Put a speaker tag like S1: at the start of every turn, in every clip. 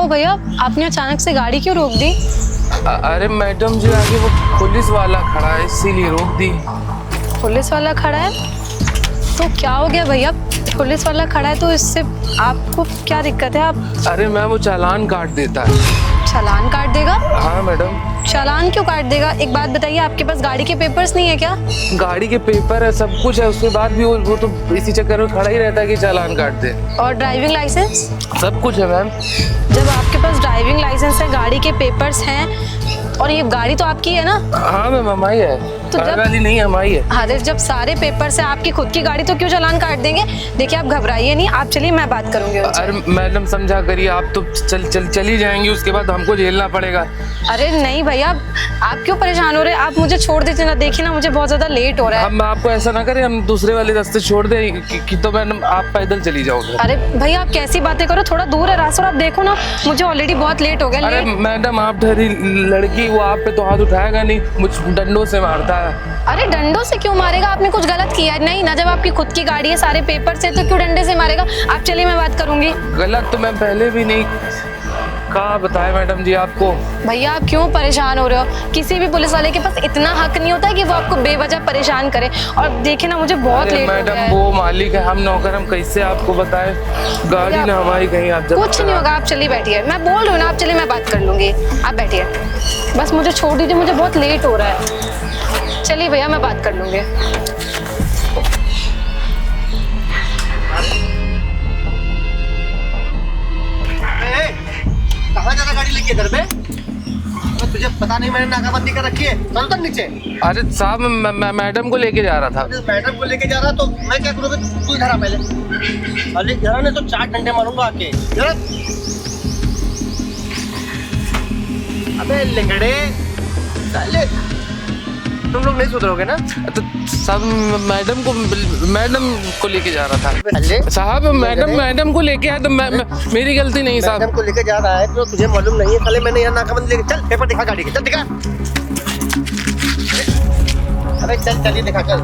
S1: हुआ भैया, आपने अचानक से गाड़ी क्यों रोक दी?
S2: अरे मैडम जी, आगे वो पुलिस वाला खड़ा है इसीलिए रोक दी।
S1: पुलिस वाला खड़ा है तो क्या हो गया भैया? पुलिस वाला खड़ा है तो इससे आपको क्या दिक्कत है? आप
S2: अरे मैम, वो चालान काट देता है।
S1: चालान काट देगा?
S2: हाँ मैडम।
S1: चालान क्यों काट देगा? एक बात बताइए, आपके पास गाड़ी के पेपर्स नहीं है क्या?
S2: गाड़ी के पेपर है, सब कुछ है, उसके बाद भी वो तो इसी चक्कर में खड़ा ही रहता है कि चालान काट दे।
S1: और ड्राइविंग लाइसेंस?
S2: सब कुछ है मैम।
S1: जब आपके पास ड्राइविंग लाइसेंस है, गाड़ी के पेपर्स हैं और ये गाड़ी तो आपकी है ना?
S2: हाँ मैम, हमारी है।
S1: तो जब
S2: वाली नहीं, हमारी है।
S1: हाँ, जब सारे पेपर्स हैं आपकी खुद की गाड़ी, तो क्यों चालान काट देंगे? देखिए आप घबराइए नहीं, आप चलिए, मैं बात करूंगी उनसे।
S2: अरे मैडम समझा करिए, आप तो चली जाएंगी, उसके बाद हमको झेलना पड़ेगा।
S1: अरे नहीं भैया, आप क्यों परेशान हो रहे हैं? आप मुझे छोड़ दीजिए ना, देखिए ना मुझे बहुत ज्यादा लेट हो रहा है।
S2: हम आपको ऐसा ना करें, हम दूसरे वाले रास्ते छोड़ दें कि तो मैडम आप पैदल चली जाओगे।
S1: अरे भैया, आप कैसी बातें करो, थोड़ा दूर है रास्ता, आप देखो ना, मुझे ऑलरेडी बहुत लेट हो गया।
S2: अरे मैडम, आप ठहरी लड़की, वो आप पे तो हाथ उठाएगा नहीं, मुझ डंडों से मारता है।
S1: अरे डंडों से क्यों मारेगा? आपने कुछ गलत किया नहीं ना? जब आपकी खुद की गाड़ी है, सारे पेपर से, तो क्यों डंडे से मारेगा? आप चलिए, मैं बात करूंगी।
S2: गलत तो मैं पहले भी नहीं कहा, बताए मैडम जी आपको।
S1: भैया आप क्यों परेशान हो रहे हो? किसी भी पुलिस वाले के पास इतना हक नहीं होता है कि वो आपको बेवजह परेशान करे। और देखिए ना, मुझे बहुत लेट हो गया
S2: मैडम,
S1: है।
S2: वो मालिक है, हम नौकर, हम कैसे आपको बताएं? गाड़ी ना हमारी कहीं आप
S1: कुछ नहीं होगा, आप चलिए बैठिए, मैं बोल रही हूँ ना, आप चलिए, मैं बात कर लूंगी, आप बैठिए। बस मुझे छोड़ दीजिए, मुझे बहुत लेट हो रहा है। चलिए भैया, मैं बात कर लूंगी।
S3: कहाँ जा रहा गाड़ी लेके इधर पे? तो तुझे पता नहीं मैंने नाकाबंदी कर रखी है? चल तो नीचे।
S2: अरे साहब, मैं मैडम को लेके जा रहा था।
S3: मैडम को लेके जा रहा तो मैं क्या करूँगा? तू इधर आ पहले। अरे इधर ने तो 4 डंडे मारूंगा आके। इधर। अबे लिंगड़े, साले तुम लोग नहीं सुधरोगे ना?
S2: तो साहब, मैडम को लेके जा रहा था। साहब, मैडम को लेके आया तो मेरी गलती नहीं साहब।
S3: मैडम को लेके जा रहा है तो तुझे मालूम नहीं है? साले मैंने यहाँ नाकाबंदी लेके, चल पेपर दिखा गाड़ी के, चल दिखा। अरे चल चलिए दिखा, चल।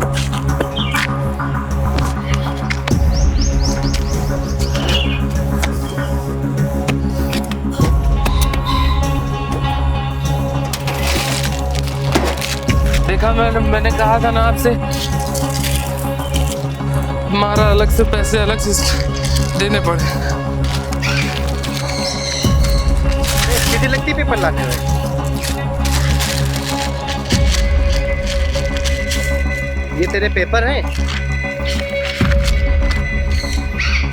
S2: देखा मैडम, मैंने कहा था ना आपसे, हमारा अलग से पैसे अलग से देने पड़े।
S3: सीधी लगती पेपर लाने में। ये तेरे पेपर हैं?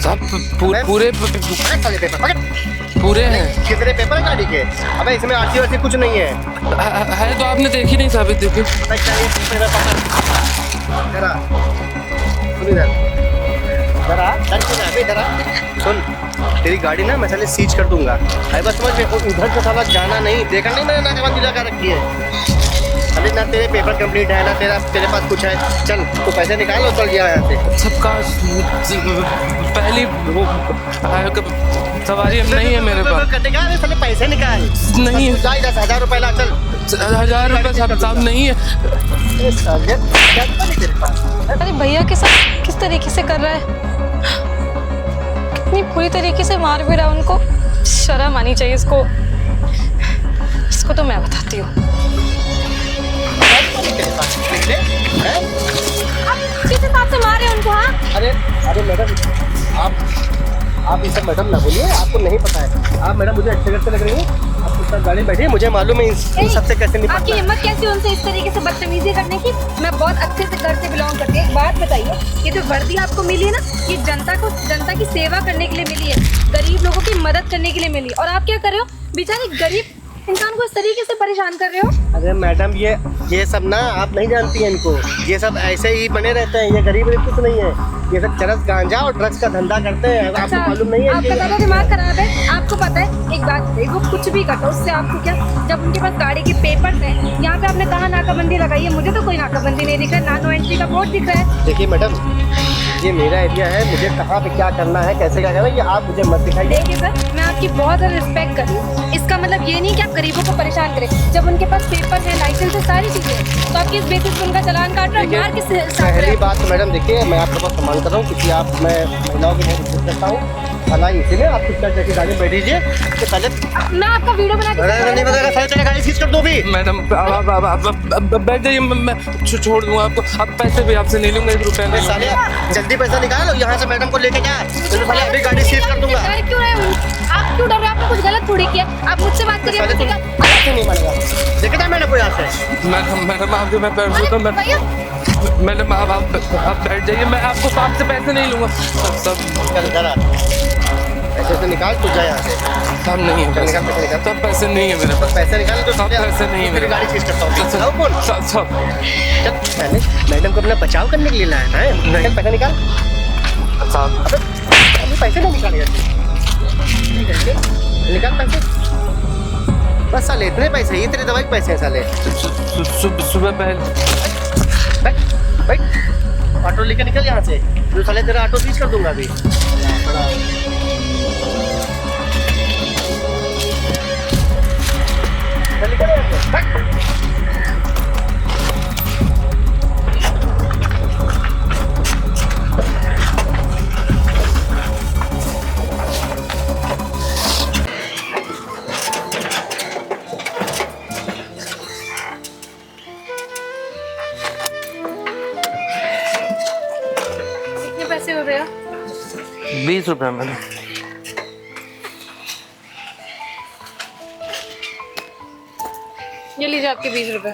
S2: साहब पूरे पूरे हैं।
S3: ये तेरे पेपर है गाड़ी के? अबे इसमें आरसी वारसी कुछ नहीं है।
S2: है तो आपने देखी नहीं साहब, देखिए।
S3: जरा सुन इधर, जरा इधर आ। सुन, तेरी गाड़ी ना मैं साले सीज कर दूंगा। अरे बस समझ में, उधर से साला जाना नहीं, देखा नहीं मैंने नाकाबंदी लगा रखी है। अरे ना तेरे पेपर कंप्लीट है, ना तेरे पास कुछ है। चल तू पैसे निकाल और चल गया यहाँ से।
S2: सबका पहली सवारी अब नहीं है मेरे पास।
S3: निकाल साले, पैसे निकाल।
S2: नहीं है।
S3: 10,000 रुपए ला, चल।
S2: 1000 रुपये साहब नहीं है।
S1: अरे भैया के साथ किस तरीके से कर रहा है? कितनी पूरी तरीके से मार भी रहा है उनको। शर्म आनी चाहिए इसको। इसको तो मैं बताती हूँ। किस हिसाब से मारे उनको? हाँ,
S3: अरे मैडम, आप ये सब मैडम ना बोलिए, आपको नहीं पता है। आप मैडम मुझे अच्छे घर से लग रही है, आप उस गाड़ी बैठिए, मुझे मालूम है इन सबसे कैसे निपटना है।
S1: आपकी हिम्मत कैसी उनसे इस तरीके से बदतमीजी करने की? मैं बहुत अच्छे से घर से बिलोंग करती हूँ। एक बात बताइए, ये जो वर्दी आपको मिली है ना, ये जनता की सेवा करने के लिए मिली है, गरीब लोगों की मदद करने के लिए मिली। और आप क्या कर रहे हो? बेचारे गरीब इंसान को इस तरीके से परेशान कर रहे हो।
S3: अरे मैडम, ये सब ना आप नहीं जानती हैं इनको। ये सब ऐसे ही बने रहते हैं, ये गरीब कुछ नहीं है। ये सब चरस गांजा और ड्रग्स का धंधा करते हैं।
S1: अच्छा,
S3: आपको मालूम नहीं है?
S1: आपका ज़्यादा दिमाग खराब है। आपको पता है, एक बात बताइए, वो कुछ भी करता, उससे आपको क्या? जब उनके पास गाड़ी के पेपर्स हैं, यहाँ पे आपने कहा नाकाबंदी लगाई है, मुझे तो कोई नाकाबंदी नहीं दिख रहा, नो एंट्री का बोर्ड दिख रहा है।
S3: देखिए मैडम, ये मेरा एरिया है, मुझे कहाँ पे क्या करना है, कैसे क्या करना है, ये आप मुझे मत दिखाइए।
S1: देखिए सर, मैं आपकी बहुत ज़्यादा रिस्पेक्ट कर रही हूँ। इस इसका मतलब ये नहीं कि आप गरीबों को परेशान करें। जब उनके पास पेपर है, लाइसेंस है, सारी चीजें हैं, तो आप किस बेसिस पे उनका चालान काट रहे हैं? मार किस हिसाब से?
S3: पहली बात तो मैडम देखिए, मैं आपका बहुत सम्मान कर रहा हूँ क्योंकि आप, मैं महिलाओं की बहुत इज्जत करता हूँ। हालांकि इसीलिए आप चुपचाप जाके गाड़ी में बैठ दीजिए। तो पहले
S1: मैं आपका वीडियो बना के
S3: नहीं बताएगा, सारे चले गाड़ी सीज कर दो भी।
S2: मैडम आप बैठ जाइए, मैं छोड़ दूंगा आपको। अब पैसे भी आपसे नहीं लूंगा, 1 रुपया नहीं लूंगा।
S3: साले जल्दी पैसा निकालो, यहाँ से मैडम को लेके जा, तो साले अभी गाड़ी सीज कर दूंगा।
S1: डर क्यों रहे हो? आप क्यों डर रहे हो? आपने कुछ गलत थोड़ी किया। आप मुझसे बात करिए।
S3: साले तुम ऐसे नहीं मानेगा, लेके जा मैडम को यहाँ से।
S2: मैडम आपके मैं पैर छूता हूं।
S1: भैया
S2: मैडम आप बैठ जाइए, मैं आपको आपसे पैसे नहीं लूंगा। सब
S3: चल जरा पैसे से निकाल, तू जा यहाँ से।
S2: सब नहीं है,
S3: चल निकाल पैसे निकाल।
S2: सब पैसे नहीं है मेरे पास।
S3: पैसे निकाल तो
S2: सब पैसे नहीं है मेरे
S3: गाड़ी
S2: पास।
S3: सीज करता हूँ। चलाओ फोन।
S2: सब
S3: चल पहले मैडम को अपना बचाव करने के लिए लाया था।
S2: नहीं।
S3: चल पैसा निकाल।
S2: साहब
S3: अबे पैसे नहीं निकालेगा, निकाल पैसे। बस साले इतने पैसे, ये तेरे दवाई के पैसे हैं साले।
S2: सुबह पहले
S3: बैठ बैठ, ऑटो लेके निकल यहाँ से, जो साले तेरा ऑटो सीज कर दूंगा अभी। चल निकल यहाँ से, बैठ।
S1: कितने पैसे हो गए?
S2: 20 रुपया मैडम।
S1: ये लीजिए आपके 20 रुपए।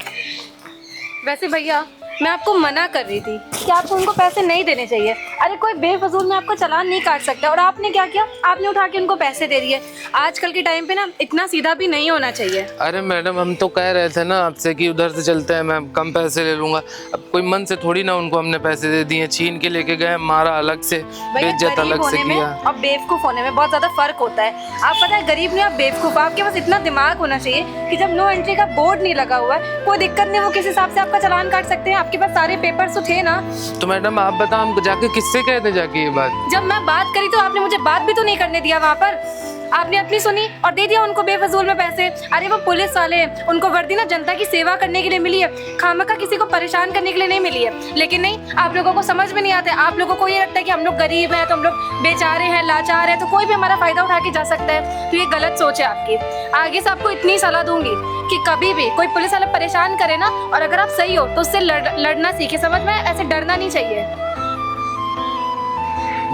S1: वैसे भैया मैं आपको मना कर रही थी कि आपको उनको पैसे नहीं देने चाहिए। अरे कोई बेफजूल में आपका चालान नहीं काट सकता, और आपने क्या किया? आपने उठा के उनको पैसे दे दिए। आजकल के टाइम पे ना इतना सीधा भी नहीं होना चाहिए।
S2: अरे मैडम हम तो कह रहे थे ना आपसे कि उधर से चलते हैं, मैं कम पैसे ले लूंगा। अब कोई मन से थोड़ी ना उनको हमने पैसे दे दिए, छीन के लेके गए, मारा अलग से,
S1: भैया
S2: बेइज्जत
S1: गरीब
S2: अलग से
S1: होने में
S2: किया।
S1: और बेवकूफ होने में बहुत ज्यादा फर्क होता है। आप पता है गरीब नहीं, आप बेवकूफ। आपके पास इतना दिमाग होना चाहिए कि जब नो एंट्री का बोर्ड नहीं लगा हुआ है, कोई दिक्कत नहीं, वो किस हिसाब से आपका चालान काट सकते हैं। आपके पास सारे पेपर्स तो थे ना।
S2: तो मैडम आप बताओ, हम जाके किससे कहते जाके ये बात?
S1: जब मैं बात करी तो आपने मुझे बात भी तो नहीं करने दिया वहाँ पर। आपने अपनी सुनी और दे दिया उनको बेफजूल में पैसे। अरे वो पुलिस वाले हैं, उनको वर्दी ना जनता की सेवा करने के लिए मिली है, खामखा किसी को परेशान करने के लिए नहीं मिली है। लेकिन नहीं, आप लोगों को समझ में नहीं आता है। आप लोगों को ये लगता है कि हम लोग गरीब हैं, तो हम लोग बेचारे हैं, लाचार हैं, तो कोई भी हमारा फायदा उठा के जा सकता है। तो ये गलत सोच है आपकी। आगे से आपको इतनी सलाह दूंगी कि कभी भी कोई पुलिस वाला परेशान करे ना, और अगर आप सही हो तो उससे लड़ना सीखे, समझ में? ऐसे डरना नहीं चाहिए।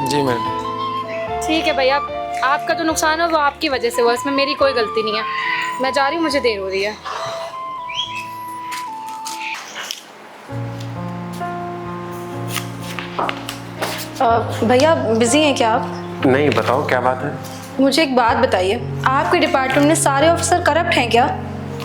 S2: जी मैडम।
S1: ठीक है भैया, आपका जो नुकसान है वो आपकी वजह से हुआ, इसमें मेरी कोई गलती नहीं है। मैं जा रही हूँ, मुझे देर हो रही है। भैया बिजी हैं क्या आप?
S4: नहीं, बताओ क्या बात है।
S1: मुझे एक बात बताइए, आपके डिपार्टमेंट में सारे ऑफिसर करप्ट हैं क्या?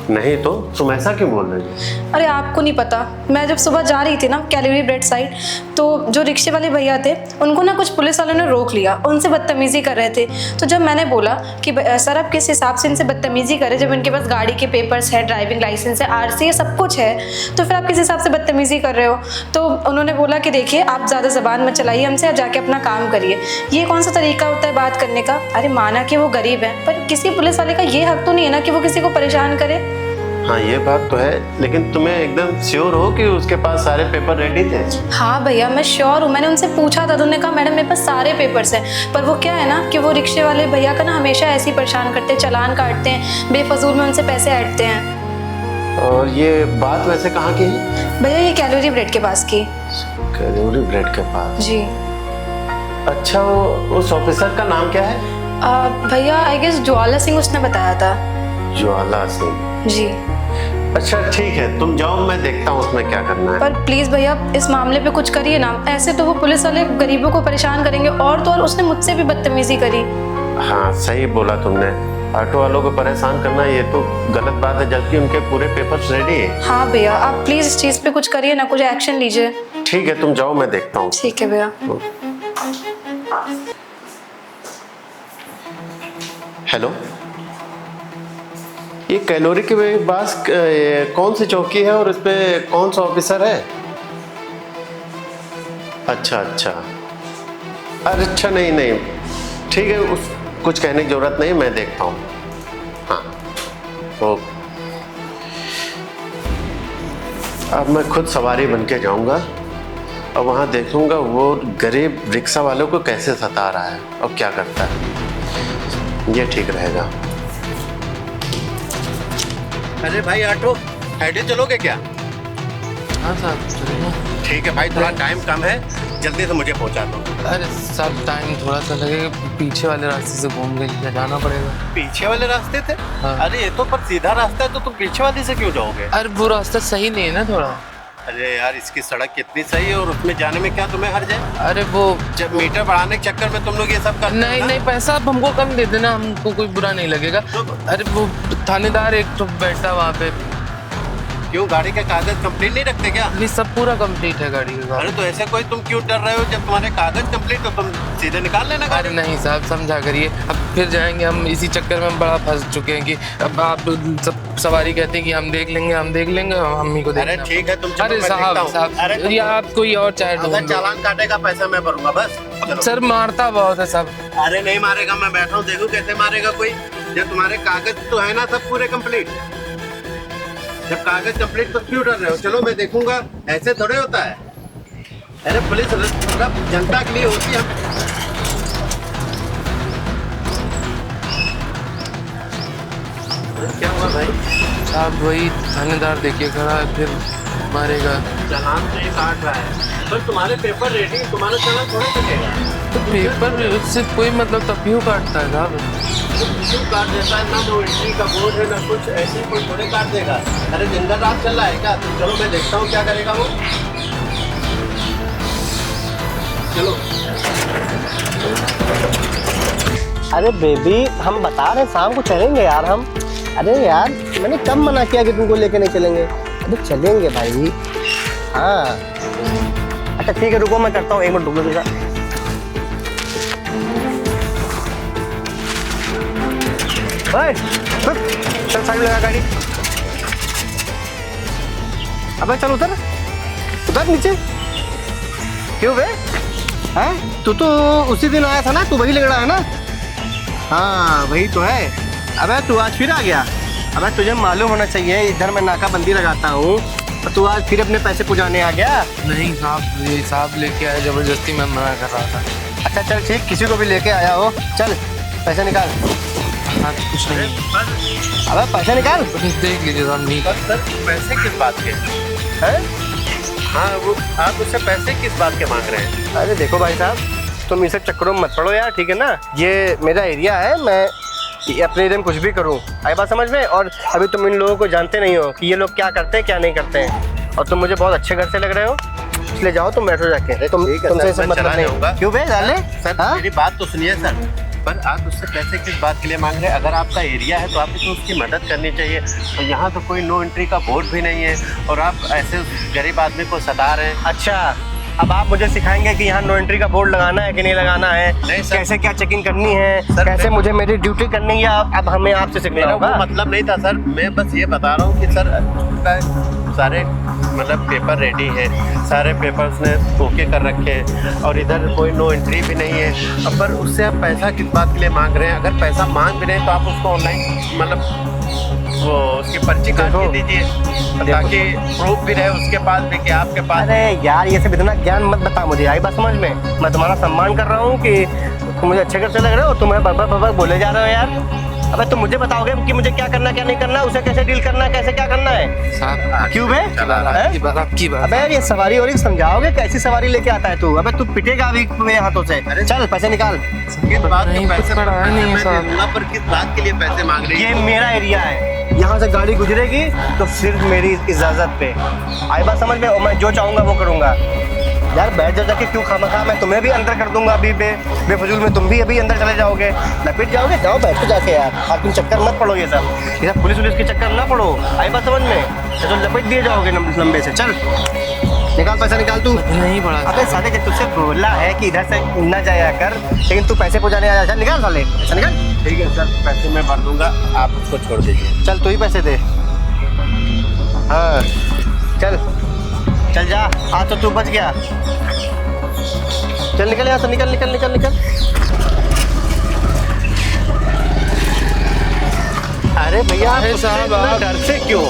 S4: नहीं तो तुम ऐसा क्यों बोल रही हो?
S1: अरे आपको नहीं पता, मैं जब सुबह जा रही थी ना कैलोरी ब्रेड साइड, तो जो रिक्शे वाले भैया थे उनको ना कुछ पुलिस वालों ने रोक लिया, उनसे बदतमीज़ी कर रहे थे। तो जब मैंने बोला कि सर आप किस हिसाब से इनसे बदतमीज़ी करें, जब इनके पास गाड़ी के पेपर्स है, ड्राइविंग लाइसेंस है, आरसी है, सब कुछ है, तो फिर आप किस हिसाब से बदतमीज़ी कर रहे हो? तो उन्होंने बोला कि देखिए आप ज़्यादा ज़बान मत चलाइए हमसे, जाके अपना काम करिए। ये कौन सा तरीका होता है बात करने का? अरे माना कि वो गरीब है, पर किसी पुलिस वाले का ये हक तो नहीं है ना कि वो किसी को परेशान करे।
S4: हाँ ये बात तो है, लेकिन तुम्हें एकदम श्योर हो कि उसके पास सारे पेपर रेडी थे?
S1: हाँ भैया मैं श्योर हूँ, मैंने उनसे पूछा था, उन्होंने कहा मैडम मेरे पास सारे पेपर्स हैं। पर वो क्या है ना कि वो रिक्शे वाले भैया का ना हमेशा ऐसे ही परेशान करते हैं, चालान काटते हैं, बेफजूल में उनसे पैसे ऐंठते हैं।
S4: और ये बात वैसे कहाँ की है?
S1: भैया ये कैलोरी ब्रेड के पास की।
S4: कैलोरी ब्रेड के पास?
S1: जी।
S4: अच्छा, वो उस ऑफिसर का नाम क्या है?
S1: भैया आई गेस ज्वाला सिंह उसने बताया था।
S4: ज्वाला सिंह?
S1: जी।
S4: अच्छा ठीक है, तुम जाओ, मैं देखता हूँ उसमें क्या करना है।
S1: पर प्लीज़ भैया इस मामले पे कुछ करिए ना, ऐसे तो वो पुलिस वाले गरीबों को परेशान करेंगे। और तो और उसने मुझसे भी बदतमीज़ी करी।
S4: हाँ सही बोला तुमने, ऑटो वालों को परेशान करना ये तो गलत बात है, जबकि उनके पूरे पेपर्स रेडी है।
S1: हाँ भैया आप प्लीज़ इस चीज़ पे कुछ करिए ना, कुछ एक्शन लीजिए।
S4: ठीक है तुम जाओ, मैं देखता हूँ।
S1: ठीक है भैया।
S4: हेलो, ये कैलोरी के पास कौन सी चौकी है और इस पे कौन सा ऑफिसर है? अच्छा अच्छा, अरे अच्छा नहीं नहीं, ठीक है, उस कुछ कहने की जरूरत नहीं, मैं देखता हूँ। हाँ तो अब मैं खुद सवारी बन के जाऊंगा और वहाँ देखूंगा वो गरीब रिक्शा वालों को कैसे सता रहा है और क्या करता है। ये ठीक रहेगा। अरे भाई ऑटो ऐडे चलोगे क्या?
S2: हाँ साहब चलेगा।
S4: ठीक है भाई, थोड़ा टाइम कम है, जल्दी से मुझे पहुंचा दो।
S2: अरे साहब टाइम थोड़ा सा लगेगा, पीछे वाले रास्ते से घूम के जाना पड़ेगा।
S4: पीछे वाले रास्ते थे?
S2: हाँ।
S4: अरे ये तो पर सीधा रास्ता है, तो तुम पीछे वाले से क्यों जाओगे?
S2: अरे वो रास्ता सही नहीं है ना थोड़ा।
S4: अरे यार इसकी सड़क कितनी सही है और उसमें जाने में क्या तुम्हें हर्ज है?
S2: अरे वो
S4: जब मीटर बढ़ाने के चक्कर में तुम लोग ये सब करते
S2: नहीं नहीं, पैसा आप हमको कम दे देना, हमको कोई बुरा नहीं लगेगा। अरे वो थानेदार एक तो बैठा वहाँ पे।
S4: क्यों, गाड़ी के कागज कंप्लीट नहीं रखते क्या?
S2: अभी सब पूरा कंप्लीट है गाड़ी का।
S4: अरे तो ऐसे कोई तुम क्यों डर रहे हो? जब तुम्हारे कागज कंप्लीट तो तुम सीधे निकाल लेना
S2: अरे
S4: गाड़ी।
S2: नहीं साहब समझा करिए, अब फिर जाएंगे हम, इसी चक्कर में बड़ा फंस चुके हैं कि अब आप सब सवारी कहते हैं कि हम देख लेंगे हम ही को
S4: अरे ठीक है तुम चलो,
S2: अरे
S4: मैं देखता
S2: साहब
S4: हूँ।
S2: साहब
S4: अरे तुम-
S2: या आप कोई और चाहे
S4: अगर
S2: ढूंढ लो।
S4: चालान काटेगा पैसा मैं भरूंगा बस। चलो।
S2: सर मारता बहुत है साहब।
S4: अरे नहीं मारेगा, मैं बैठा हूँ, देखो कैसे मारेगा कोई। जब तुम्हारे कागज तो है ना सब पूरे कंप्लीट, जब कागज कंप्लीट तो क्यों डर रहे हो? चलो मैं देखूंगा, ऐसे थोड़े होता है। अरे पुलिस मतलब जनता के लिए होती है। क्या हुआ भाई?
S2: साहब वही थानेदार देखिए खड़ा है, फिर मारेगा।
S4: चालान नहीं काट रहा है तो तुम्हारे पेपर रेडी, तुम्हारा चालान थोड़ा कटेगा।
S2: तो पेपर उससे कोई मतलब तब क्यों काटता है साहब?
S4: क्यों काट देता है? ना तो एंट्री का बोर्ड है ना कुछ, ऐसे कोई थोड़े काट देगा। अरे दिन का रात चल रहा है क्या? चलो मैं देखता हूँ क्या करेगा वो। चलो।
S3: अरे बेबी हम बता रहे हैं शाम को चलेंगे यार हम। अरे यार मैंने कब मना किया कि तुमको लेके नहीं चलेंगे? अरे चलेंगे भाई। हाँ अच्छा ठीक है, रुको मैं करता हूँ, एक मिनट रुको जरा। ओए, रुक, चल साइड लगा गाड़ी। अबे चल उतर उतर नीचे। क्यों बे? हैं? तू तो उसी दिन आया था ना, तू वही लग है ना? हाँ वही तो है। अबे तू आज फिर आ गया? अबे तुझे मालूम होना चाहिए इधर मैं नाकाबंदी लगाता हूँ और तू आज फिर अपने पैसे पुजाने आ गया।
S2: नहीं साहब, ये साहब लेके आया जबरदस्ती, मैं मना कर रहा था।
S3: अच्छा चल ठीक, किसी को भी लेके आया हो, चल पैसे निकाल।
S2: हाँ कुछ नहीं,
S3: अबे पैसे निकाल।
S2: देख लीजिए साहब। नहीं
S4: सर पैसे किस बात के
S3: हैं?
S4: हाँ वो आप उससे पैसे किस बात के मांग रहे हैं?
S3: अरे देखो भाई साहब तुम इसे चक्करों में मत पड़ो यार, ठीक है ना? ये मेरा एरिया है, मैं अपने एरिया में कुछ भी करूँ, आई बात समझ में? और अभी तुम इन लोगों को जानते नहीं हो कि ये लोग क्या करते हैं क्या नहीं करते हैं, और तुम मुझे बहुत अच्छे घर से लग रहे हो, इसलिए जाओ तुम बैठो जाके। तुमसे सब मतलब नहीं। क्यों बे डाले?
S4: सर मेरी बात तो सुनिए सर, पर आप उससे पैसे किस बात के लिए मांग रहे हैं? अगर आपका एरिया है तो आपको तो उसकी मदद करनी चाहिए। और यहाँ तो कोई नो एंट्री का बोर्ड भी नहीं है और आप ऐसे गरीब आदमी को सता रहे हैं।
S3: अच्छा अब आप मुझे सिखाएंगे कि यहाँ नो एंट्री का बोर्ड लगाना है कि नहीं लगाना है?
S4: नहीं सर।
S3: कैसे क्या चेकिंग करनी है
S4: सर,
S3: कैसे मुझे मेरी ड्यूटी करनी है, अब हमें आपसे सीखना
S4: मेरा वो
S3: होगा।
S4: मतलब नहीं था सर, मैं बस ये बता रहा हूँ कि सर उसका सारे मतलब पेपर रेडी है, सारे पेपर उसने ओके कर रखे हैं और इधर कोई नो एंट्री भी नहीं है। अब पर उससे आप पैसा किस बात के लिए मांग रहे हैं? अगर पैसा मांग भी रहे तो आप उसको ऑनलाइन मतलब वो उसकी पर्ची काट के दीजिए ताकि प्रूफ भी रहे उसके पास भी कि आपके पास।
S3: अरे यार ये सब इतना ज्ञान मत बता मुझे, आई बात समझ में? मैं तुम्हारा सम्मान कर रहा हूँ कि तुम मुझे अच्छे घर से लग रहे हो, तुम्हें बबर बोले जा रहे हो यार। अबे तुम मुझे बताओगे कि मुझे क्या करना क्या नहीं करना, उसे कैसे डील करना, कैसे क्या करना है?
S2: साहब
S3: क्यों बे?
S2: आपकी बात आपकी बात।
S3: अबे ये सवारी और समझाओगे कैसी सवारी लेके आता है तू? अबे तू पिटेगा अभी मेरे हाथों से। चल पैसे निकाल।
S4: किस बात के
S2: नहीं,
S4: पैसे
S2: कुछ पड़ा नहीं है साहब।
S4: दूंगा, पर किस बात के लिए पैसे मांग रही
S3: ये
S4: है?
S3: मेरा एरिया है, यहाँ से गाड़ी गुजरेगी तो सिर्फ मेरी इजाजत पे, आई बात समझ में? और मैं जो चाहूंगा वो करूंगा। यार बैठ जाके क्यों खामखा, मैं तुम्हें भी अंदर कर दूंगा अभी बेफजूल में, तुम भी अभी अंदर चले जाओगे, लपेट जाओगे। जाओ बैठ के जाके यार, आप तुम चक्कर मत पड़ो, ये सब पुलिस के चक्कर ना पड़ो, आई बात समझ में? तो लपेट दिए जाओगे लंबे से। चल निकाल पैसा निकाल तू।
S2: नहीं पड़ा।
S3: अबे साले के तुझसे बोला है कि इधर से न जाया कर, लेकिन तू पैसे पहुंचाने आया। चल निकाल साले, पैसा निकाल।
S4: ठीक है सर, पैसे मैं भर दूंगा, आप उसको छोड़ दीजिए।
S3: चल तू ही पैसे दे। हाँ चल चल जा, आज तो तू बच गया। चल निकल यहाँ से, निकल निकल निकल निकल।
S4: अरे अरे भैया आप
S2: अरे
S4: उससे
S2: साहब,
S4: इतना
S2: आप-
S4: डरते क्यों?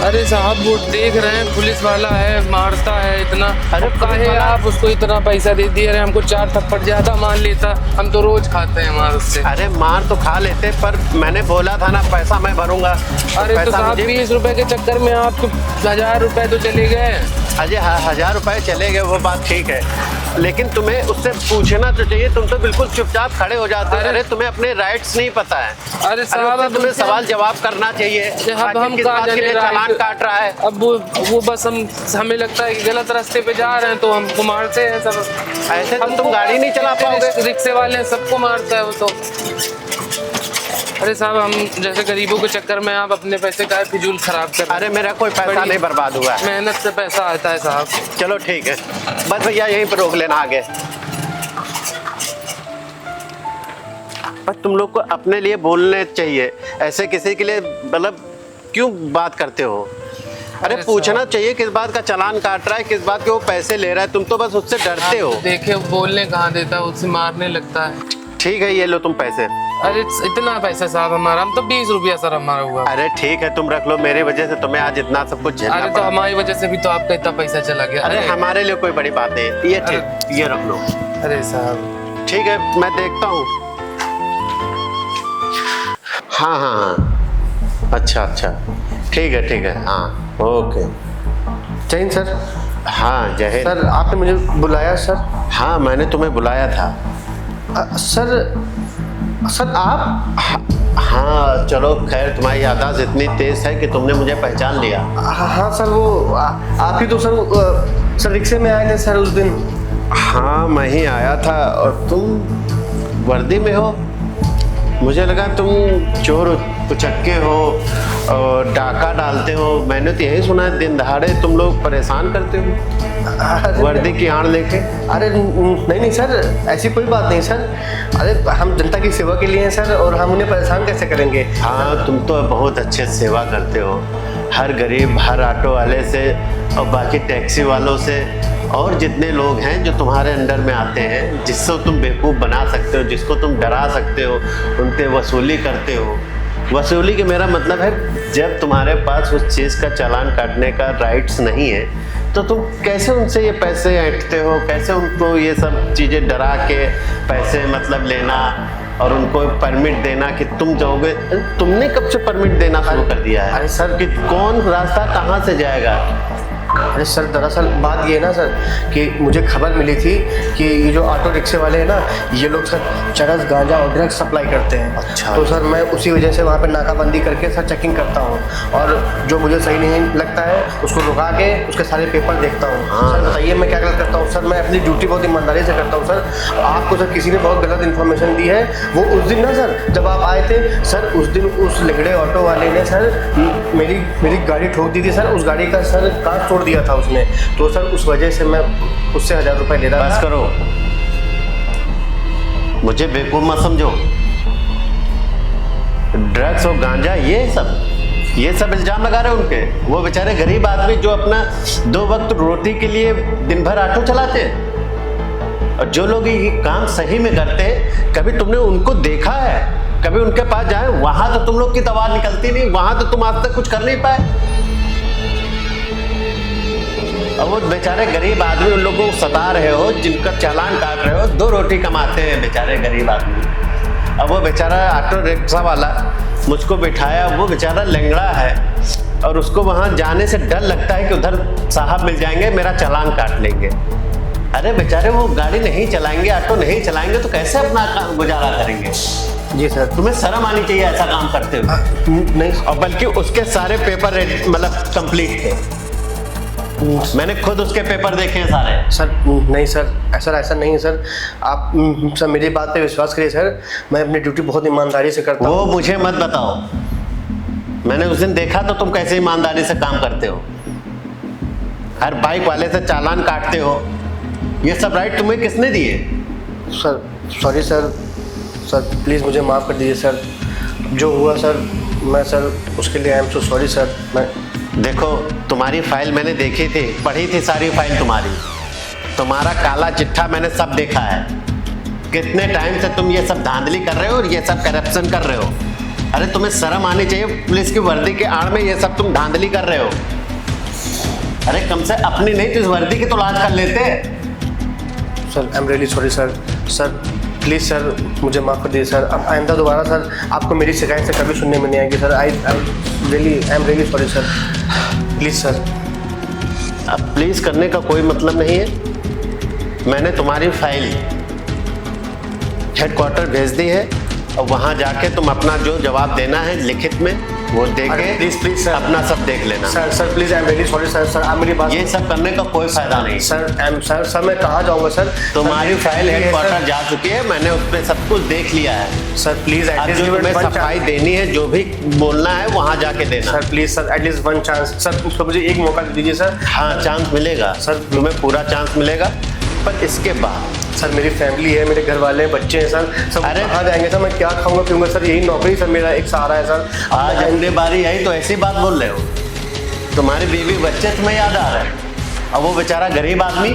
S2: अरे साहब वो देख रहे हैं पुलिस वाला है, मारता है इतना।
S4: अरे
S2: अब
S4: पुलिस
S2: काहे
S4: वाला-
S2: आप उसको इतना पैसा दे दिए? अरे हमको 4 थप्पड़ ज्यादा मान लेता, हम तो रोज खाते हैं मार उससे।
S4: अरे मार तो खा लेते, पर मैंने बोला था ना पैसा मैं भरूंगा।
S2: अरे तो
S4: पैसा
S2: साहब
S4: मुझे-
S2: 20 रुपए के चक्कर में आपको 1000 रुपए तो चले गए।
S4: अजय 1000 रुपए चले गए वो बात ठीक है, लेकिन तुम्हें उससे पूछना तो चाहिए। तुम तो बिल्कुल चुपचाप खड़े हो जाते हो।
S2: अरे-
S4: अरे तुम्हें अपने राइट्स नहीं पता है।
S2: अरे साहब
S4: उससे
S2: अब
S4: तुम्हें
S2: उनसे-
S4: सवाल जवाब करना चाहिए।
S2: अब
S4: आखिर
S2: हम
S4: किस
S2: कहाँ
S4: बात के
S2: जाने
S4: लिए
S2: राइट-
S4: चालान काट रहा है?
S2: अब वो बस हमें लगता है कि गलत रास्ते पे जा रहे हैं तो हमको मारते हैं सब।
S4: ऐसे तो
S2: हमको-
S4: तुम गाड़ी नहीं चला पाओगे।
S2: रिक्शे वाले हैं, सबको मारता है वो तो। अरे साहब हम जैसे गरीबों के चक्कर में आप अपने पैसे का फिजूल खराब कर रहे हैं।
S4: अरे मेरा कोई पैसा
S2: बड़ी-
S4: नहीं बर्बाद हुआ है।
S2: मेहनत से पैसा आता है साहब।
S4: चलो ठीक है, बस भैया यहीं पर रोक लेना आगे। बस तुम लोग को अपने लिए बोलने चाहिए, ऐसे किसी के लिए मतलब क्यों बात करते हो? अरे
S2: अरे
S4: पूछना चाहिए किस बात का चालान काट रहा है, किस बात के वो पैसे ले रहा है। तुम तो बस उससे डरते हो।
S2: देखिए बोलने कहाँ देता है, उससे मारने लगता है।
S4: ठीक है ये लो तुम पैसे।
S2: अरे इतना पैसा साहब हमारा, हम तो 20 रुपया सर हमारा हुआ।
S4: अरे ठीक है तुम रख लो, मेरी वजह से तुम्हें आज इतना सब कुछ झेलना
S2: अरे तो
S4: पड़ा।
S2: हमारी वजह से भी तो आपका इतना पैसा चला गया।
S4: अरे हमारे लिए कोई बड़ी बात नहीं है। ये ठीक, ये रख लो।
S2: अरे साहब
S4: ठीक है मैं देखता हूँ। हाँ हाँ हाँ, अच्छा अच्छा, ठीक है हाँ, ओके।
S3: जय हिंद सर।
S4: हाँ जय हिंद।
S3: सर आपने मुझे बुलाया सर?
S4: हाँ मैंने तुम्हें बुलाया था।
S3: सर आप?
S4: हाँ चलो खैर, तुम्हारी याददाश्त इतनी तेज है कि तुमने मुझे पहचान लिया।
S3: हाँ सर वो आप ही तो सर रिक्शे में आए थे सर उस दिन।
S4: हाँ मैं ही आया था और तुम वर्दी में हो। मुझे लगा तुम चोर उचक्के हो और डाका डालते हो। मैंने तो यही सुना है दिन दहाड़े तुम लोग परेशान करते हो वर्दी की आड़ लेके।
S3: अरे नहीं सर, ऐसी कोई बात नहीं सर। अरे हम जनता की सेवा के लिए हैं सर, और हम उन्हें परेशान कैसे करेंगे?
S4: हाँ तुम तो बहुत अच्छे सेवा करते हो, हर गरीब, हर ऑटो वाले से और बाकी टैक्सी वालों से, और जितने लोग हैं जो तुम्हारे अंडर में आते हैं, जिसको तुम बेवकूफ़ बना सकते हो, जिसको तुम डरा सकते हो, उनसे वसूली करते हो। वसूली के मेरा मतलब है जब तुम्हारे पास उस चीज़ का चालान काटने का राइट्स नहीं है तो तुम कैसे उनसे ये पैसे ऐंठते हो, कैसे उनको ये सब चीज़ें डरा के पैसे मतलब लेना और उनको परमिट देना कि तुम जाओगे। तुमने कब से परमिट देना शुरू कर दिया है?
S3: अरे सर
S4: कि कौन रास्ता कहाँ से जाएगा?
S3: अरे सर दरअसल बात ये है ना सर कि मुझे खबर मिली थी कि ये जो ऑटो रिक्शे वाले हैं ना, ये लोग सर चरस, गांजा और ड्रग्स सप्लाई करते हैं।
S4: अच्छा।
S3: तो सर मैं उसी वजह से वहाँ पे नाकाबंदी करके सर चेकिंग करता हूँ, और जो मुझे सही नहीं लगता है उसको रुका के उसके सारे पेपर देखता हूँ।
S4: हाँ।
S3: सर बताइए मैं क्या गलत करता हूँ? सर मैं अपनी ड्यूटी बहुत ईमानदारी से करता हूँ सर। आपको सर किसी ने बहुत गलत इन्फॉर्मेशन दी है। वो उस दिन ना सर जब आप आए थे सर, उस दिन उस लिगड़े ऑटो वाले ने सर मेरी गाड़ी ठोक दी थी सर। उस गाड़ी का सर कांच तोड़ दिया था उसने, तो सर उस वजह से मैं उससे 1000 रुपए ले रहा
S4: बस
S3: था।
S4: करो, मुझे बेवकूफ मत समझो। ड्रग्स और गांजा ये सब इल्जाम लगा रहे हैं उनके। वो बेचारे गरीब आदमी जो अपना 2 वक्त रोटी के लिए दिन भर ऑटो चलाते हैं, और जो लोग ये काम सही में करते हैं, कभी तुमने उनको देखा है? कभी उनके पास जाए? वहां तो तुम लोग की दवा निकलती नहीं, वहां तो तुम आज तक कुछ कर नहीं पाए। अब वो बेचारे गरीब आदमी, उन लोगों को सता रहे हो, जिनका चालान काट रहे हो, 2 रोटी कमाते हैं बेचारे गरीब आदमी। अब वो बेचारा ऑटो रिक्शा वाला मुझको बिठाया, वो बेचारा लंगड़ा है और उसको वहाँ जाने से डर लगता है कि उधर साहब मिल जाएंगे, मेरा चालान काट लेंगे। अरे बेचारे वो गाड़ी नहीं चलाएंगे, ऑटो नहीं चलाएंगे तो कैसे अपना गुजारा करेंगे?
S3: जी सर।
S4: तुम्हें शर्म आनी चाहिए ऐसा काम करते हो।
S3: नहीं
S4: और बल्कि उसके सारे पेपर मतलब कंप्लीट थे, मैंने खुद उसके पेपर देखे हैं सारे।
S3: सर नहीं सर, ऐसा नहीं है सर। आप सर मेरी बात पे विश्वास करिए सर, मैं अपनी ड्यूटी बहुत ईमानदारी से करता हूँ।
S4: वो मुझे मत बताओ, मैंने उस दिन देखा तो तुम कैसे ईमानदारी से काम करते हो, हर बाइक वाले से चालान काटते हो। ये सब राइट तुम्हें किसने दिए?
S3: सर सॉरी सर प्लीज़ मुझे माफ़ कर दीजिए सर। जो हुआ सर, मैं सर उसके लिए I am so sorry sir. मैं
S4: देखो तुम्हारी फाइल मैंने देखी थी, पढ़ी थी सारी फाइल तुम्हारी, तुम्हारा काला चिट्ठा मैंने सब देखा है। कितने टाइम से तुम ये सब धांधली कर रहे हो और ये सब करप्शन कर रहे हो। अरे तुम्हें शर्म आनी चाहिए, पुलिस की वर्दी के आड़ में ये सब तुम धांधली कर रहे हो। अरे कम से अपनी नहीं तो इस वर्दी की तो लाज कर लेते।
S3: Sir I am really sorry sir. Sir please sir मुझे माफ़ कर दीजिए सर। अब आइंदा दोबारा सर आपको मेरी शिकायत से कभी सुनने में नहीं आएगी sir. I am really sorry sir. Please sir.
S4: अब प्लीज करने का कोई मतलब नहीं है। मैंने तुम्हारी फाइल हेडक्वार्टर भेज दी है और वहां जाके तुम अपना जो जवाब देना है लिखित में वो दे के
S3: प्लीज सर
S4: अपना सब देख लेना।
S3: Sir please I am very sorry sir. Sir आप मेरी बात
S4: ये सब करने का कोई फायदा नहीं।
S3: सर मैं कहाँ जाऊँगा सर?
S4: तुम्हारी फाइल
S3: है
S4: हेडक्वार्टर जा चुकी है, मैंने उस पर सब कुछ देख लिया है।
S3: सर प्लीज
S4: अब जो तुम्हें सफाई देनी है, जो भी बोलना है वहां जाके देना।
S3: Sir please sir at least one chance sir, उसको मुझे एक मौका दे दीजिए सर।
S4: हाँ चांस मिलेगा
S3: सर।
S4: तुम्हें पूरा चांस मिलेगा, पर इसके बाद
S3: सर मेरी फैमिली है, मेरे घर वाले हैं, बच्चे हैं सर। सब
S4: अरे
S3: कहाँ जाएंगे सर? मैं क्या खाऊंगा पीऊंगा सर? यही नौकरी सर मेरा एक सहारा है सर।
S4: आज अंडे बारी आई तो ऐसी बात बोल रहे हो? तुम्हारी बीवी बच्चे तुम्हें याद आ रहे हैं, अब वो बेचारा गरीब आदमी।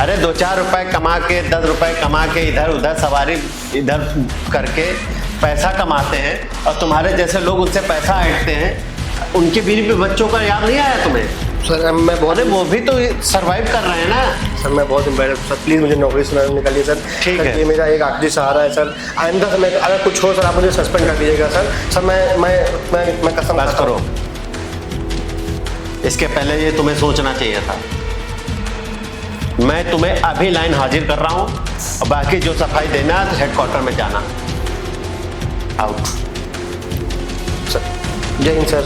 S4: अरे 2-4 रुपए कमा के 10 रुपए कमा के इधर उधर सवारी इधर करके पैसा कमाते हैं, और तुम्हारे जैसे लोग उनसे पैसा ऐंठते हैं। उनके बीवी बच्चों का याद नहीं आया तुम्हें?
S3: सर मैं बहुत
S4: अरे वो भी तो सरवाइव कर रहे हैं ना।
S3: सर मैं बहुत एम्बेरस सर। प्लीज़ मुझे नौकरी से निकालिए सर।
S4: ठीक
S3: सर,
S4: है।
S3: ये मेरा एक आखिरी सहारा है सर। आइंदा से मैं अगर कुछ हो सर आप मुझे सस्पेंड कर दीजिएगा सर। सर मैं कसम
S4: बस
S3: खाता हूँ।
S4: करो, इसके पहले ये तुम्हें सोचना चाहिए था। मैं तुम्हें अभी लाइन हाजिर कर रहा हूँ, और बाकी जो सफाई देना है तो हेडक्वार्टर में जाना। आउट।
S3: सर जय हिंद सर।